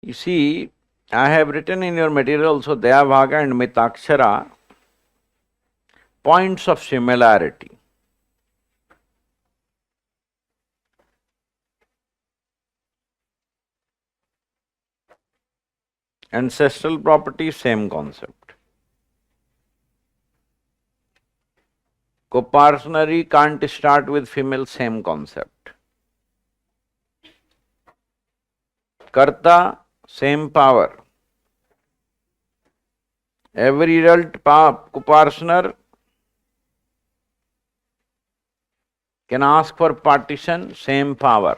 You see, I have written in your material also Dayabhaga and Mitakshara points of similarity. Ancestral property, same concept. Coparcenary can't start with female, same concept. Karta, same power. Every adult coparcener can ask for partition, same power.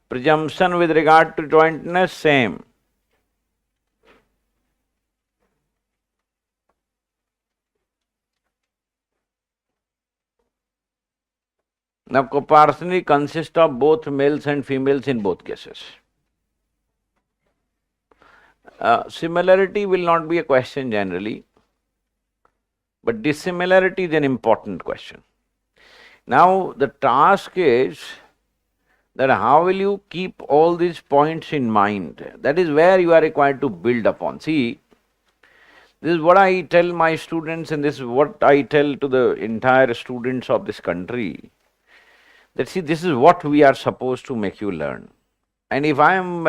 Presumption with regard to jointness, same. Now, coparcenary consists of both males and females in both cases. Similarity will not be a question generally, but dissimilarity is an important question. Now, the task is that how will you keep all these points in mind? That is where you are required to build upon. See, this is what I tell my students, and this is what I tell to the entire students of this country, that see, this is what we are supposed to make you learn. And if I am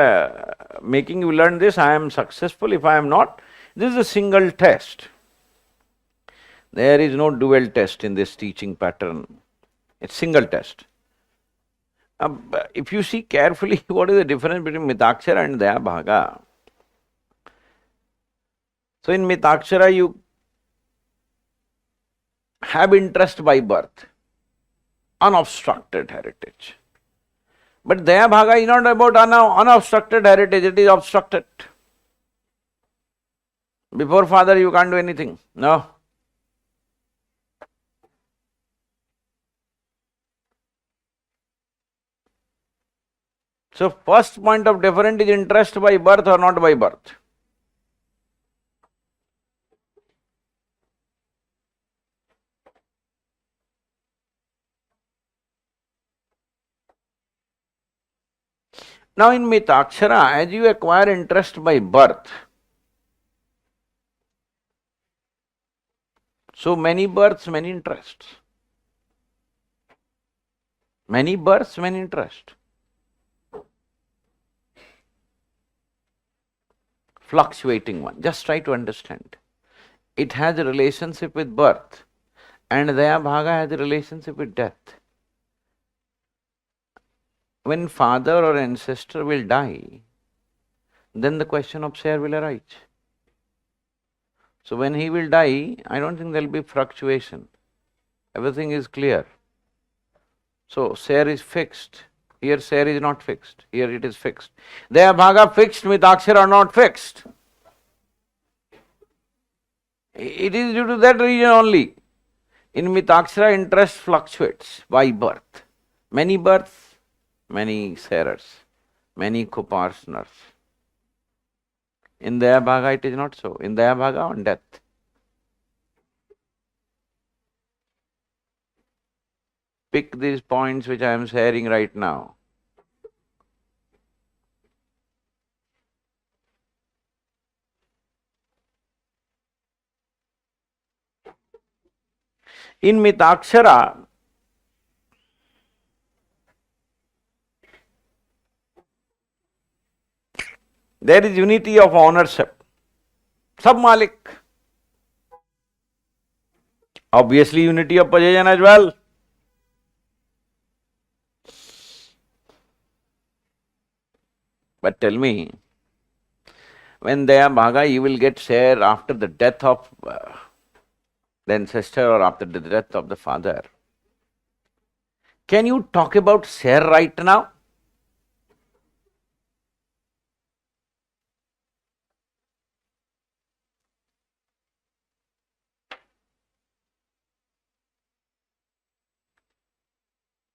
making you learn this, I am successful. If I am not, this is a single test. There is no dual test in this teaching pattern. It's single test. If you see carefully, what is the difference between Mitakshara and Dayabhaga? So in Mitakshara, you have interest by birth, unobstructed heritage. But Dayabhaga is not about unobstructed heritage, it is obstructed. Before father, you can't do anything. No. So first point of difference is interest by birth or not by birth. Now in Mitakshara, as you acquire interest by birth, so many births, many interests. Many births, many interests. Fluctuating one. Just try to understand. It has a relationship with birth, and Dayabhaga has a relationship with death. When father or ancestor will die, then the question of share will arise. So when he will die, I don't think there will be fluctuation. Everything is clear. So share is fixed. Here share is not fixed. Here it is fixed. Dayabhaga fixed, Mitakshara are not fixed. It is due to that reason only. In Mitakshara, interest fluctuates by birth. Many births, many sharers, many coparceners. In Dayabhaga, it is not so. In Dayabhaga, on death. Pick these points which I am sharing right now. In Mitakshara, there is unity of ownership. Sab Malik. Obviously, unity of possession as well. But tell me, when Dayabhaga, you will get share after the death of the ancestor or after the death of the father. Can you talk about share right now?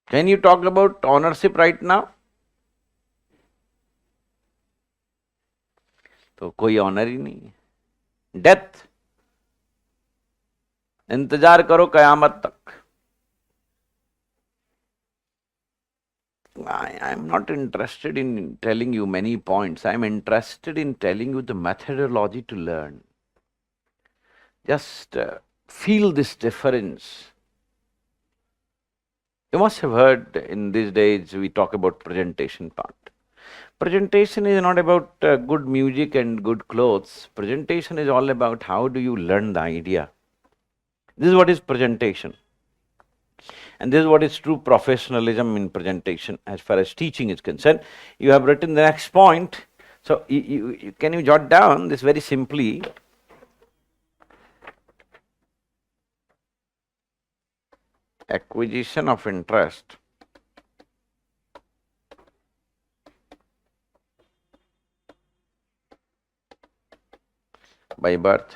Can you talk about ownership right now? तो कोई honour ही नहीं है. Death, इंतजार करो कयामत तक. I'm not interested in telling you many points. I'm interested in telling you the methodology to learn. Just feel this difference. You must have heard in these days we talk about presentation part. Presentation is not about good music and good clothes. Presentation is all about how do you learn the idea. This is what is presentation. And this is what is true professionalism in presentation as far as teaching is concerned. You have written the next point. So, can you jot down this very simply? Acquisition of interest by birth.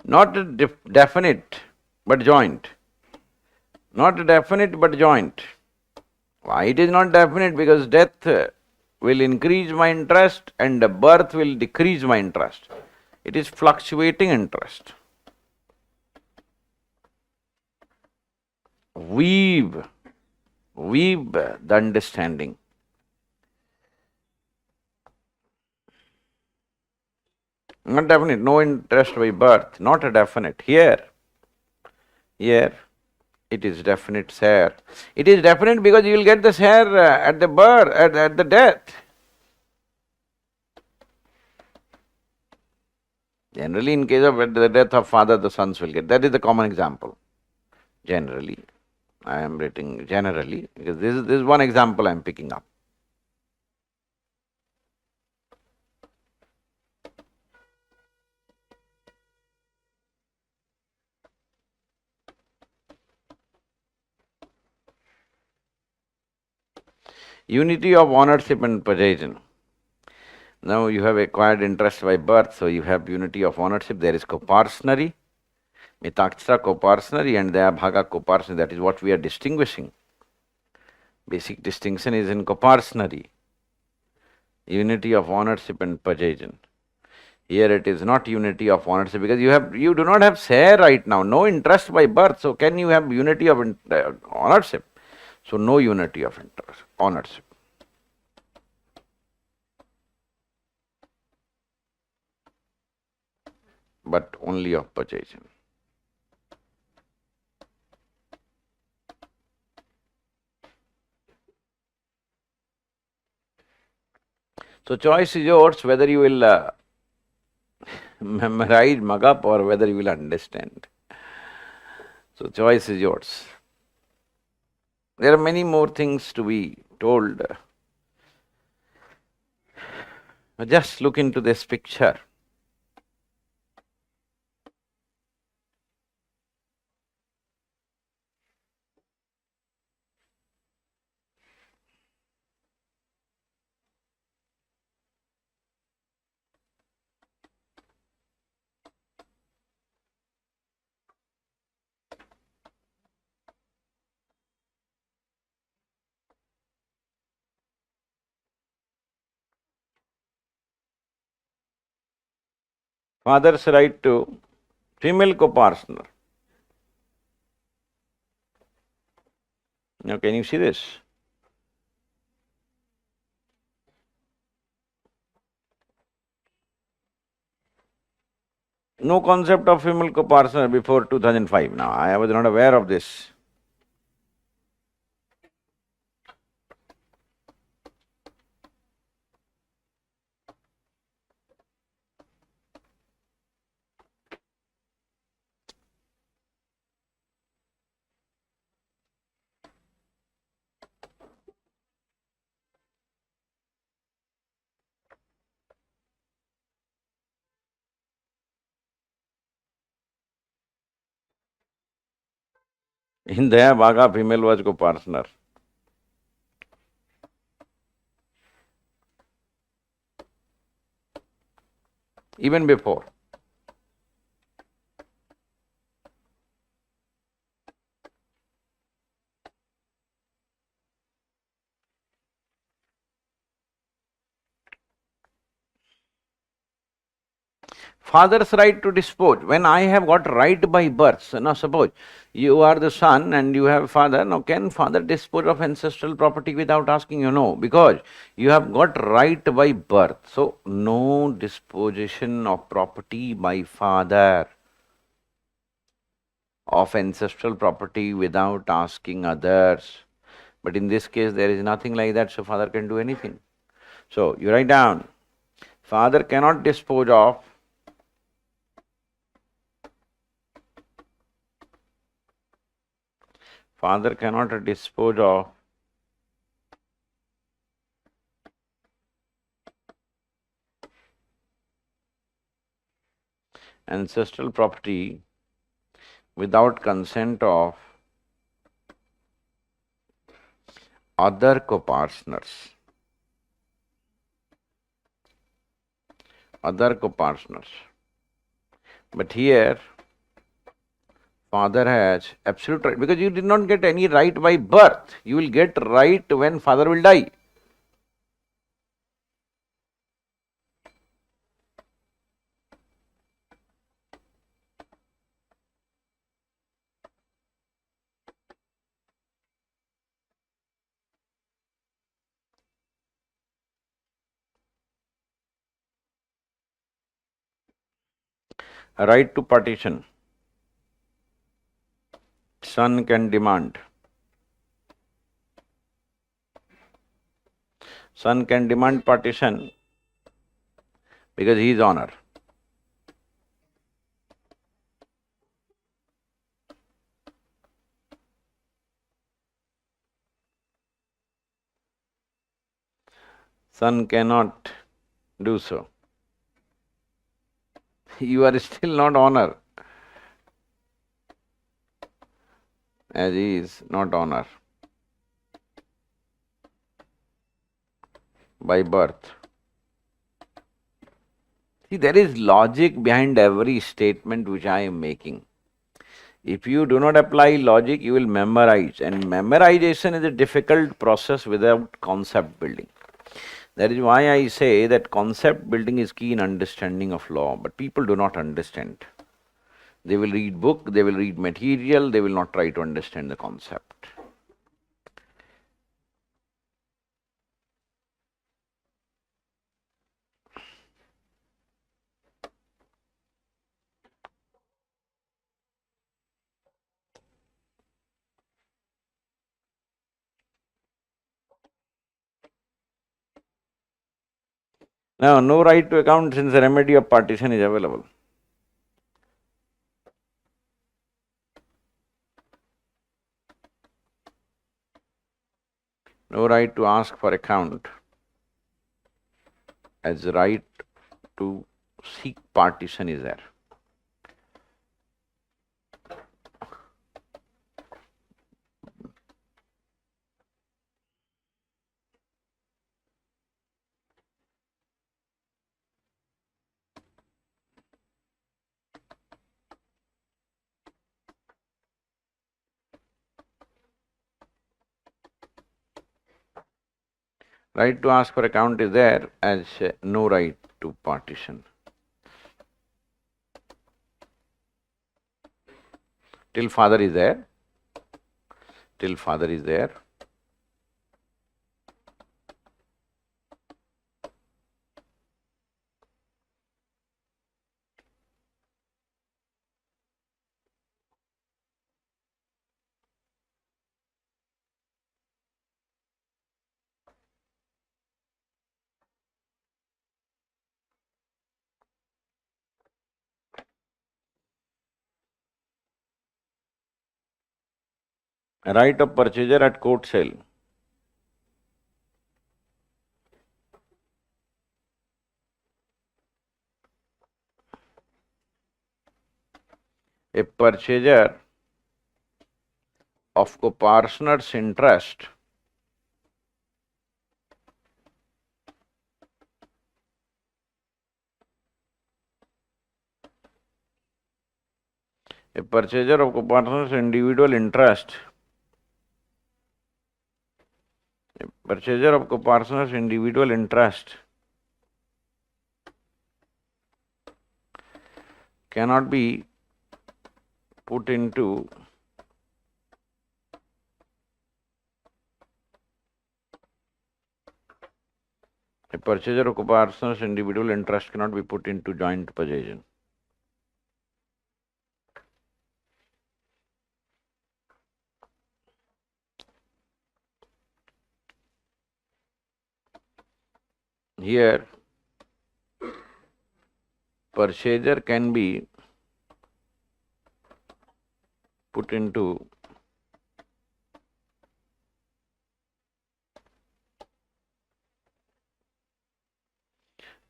Not a definite but joint. Not a definite but joint. Why it is not definite? Because death will increase my interest and birth will decrease my interest. It is fluctuating interest. Weave the understanding. Not definite, no interest by birth, not a definite. Here, it is definite, sir. It is definite because you will get the share at the birth, at the death. Generally, in case of at the death of father, the sons will get. That is the common example. Generally, I am writing generally because this is one example I am picking up. Unity of ownership and possession. Now you have acquired interest by birth, so you have unity of ownership. There is coparcenary, Mitakshara coparcenary and Dayabhaga coparcenary. That is what we are distinguishing. Basic distinction is in coparcenary. Unity of ownership and possession. Here it is not unity of ownership because you do not have share right now, no interest by birth. So can you have unity of ownership? So no unity of interest, ownership. But only of possession. So choice is yours whether you will memorize, mug up, or whether you will understand. So choice is yours. There are many more things to be told. Just look into this picture. Father's right to female copartner. Now, can you see this? No concept of female copartner before 2005. Now, I was not aware of this. In Dayabhaga, female was copartner. even before. Father's right to dispose. When I have got right by birth, so now suppose you are the son and you have father, now can father dispose of ancestral property without asking you? No, because you have got right by birth. So, no disposition of property by father of ancestral property without asking others. But in this case, there is nothing like that, so father can do anything. So, you write down, father cannot dispose of ancestral property without consent of other co-partners. But here, father has absolute right, because you did not get any right by birth. You will get right when father will die. Right to partition. Son can demand. Son can demand partition because he is honor. Son cannot do so. You are still not honor, as he is not honor by birth. See, there is logic behind every statement which I am making. If you do not apply logic, you will memorize, and memorization is a difficult process without concept building. That is why I say that concept building is key in understanding of law, but people do not understand. They will read book, they will read material, they will not try to understand the concept. Now, no right to account since the remedy of partition is available. No right to ask for account as right to seek partition is there. Right to ask for account is there as no right to partition. Till father is there. Right of purchaser at court sale. A purchaser of co-partner's interest A purchaser of co-partner's individual interest. A purchaser of co-partner's individual interest cannot be put into a purchaser of co-partner's individual interest cannot be put into joint possession. Here, purchaser can be put into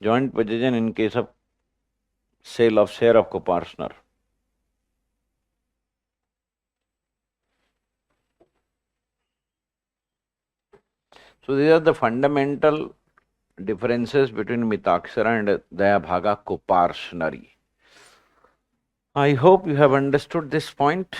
joint possession in case of sale of share of co-partner. So these are the fundamental differences between Mitakshara and Dayabhaga co-partnery. I hope you have understood this point.